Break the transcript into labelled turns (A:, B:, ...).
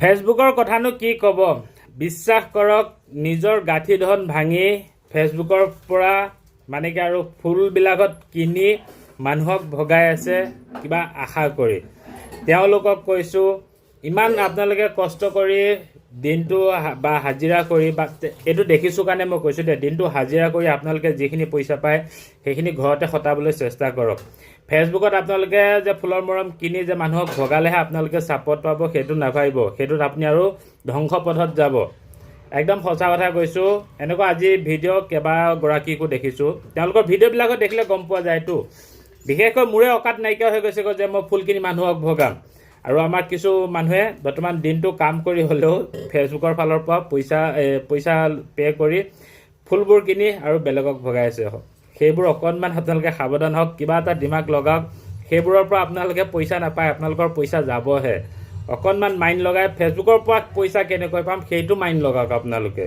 A: ফেচবুকৰ কথানো কি ক'ব, বিশ্বাস কৰক নিজৰ গাঁঠি ধন ভাঙি ফেচবুকৰ পৰা মানে কি আৰু ফুলবিলাকত কিনি মানুহক ভগাই আছে কিবা আশা কৰি। তেওঁলোকক কৈছোঁ, ইমান আপোনালোকে কষ্ট কৰি দিনটো বা হাজিৰা কৰি বা এইটো দেখিছোঁ কাৰণে মই কৈছোঁ দে, দিনটো হাজিৰা কৰি আপোনালোকে যিখিনি পইচা পায় সেইখিনি ঘৰতে খটাবলৈ চেষ্টা কৰক। ফেচবুকত আপোনালোকে যে ফুলৰ মৰম কিনি যে মানুহক ভগালেহে আপোনালোকে ছাপৰ্ট পাব সেইটো নাভাবিব, সেইটোত আপুনি আৰু ধ্বংস পথত যাব। একদম সঁচা কথা কৈছোঁ। এনেকুৱা আজি ভিডিঅ' কেইবাগৰাকীকো দেখিছোঁ, তেওঁলোকৰ ভিডিঅ'বিলাকত দেখিলে গম পোৱা যায়তো। বিশেষকৈ মোৰে অকাত নাইকিয়া হৈ গৈছে যে মই ফুল কিনি মানুহক ভগাম। আৰু আমাৰ কিছু মানুহে বৰ্তমান দিনটো কাম কৰি হ'লেও ফেচবুকৰ ফালৰ পৰা পইচা পে' কৰি ফুলবোৰ কিনি আৰু বেলেগক ভগাই আছে। সেইবোৰ অকণমান আপোনালোকে সাৱধান হওক, কিবা এটা দিমাগ লগাওক। সেইবোৰৰ পৰা আপোনালোকে পইচা নাপায়, আপোনালোকৰ পইচা যাবহে। অকণমান মাইণ্ড লগাই ফেচবুকৰ পৰা পইচা কেনেকৈ পাম সেইটো মাইণ্ড লগাওক আপোনালোকে।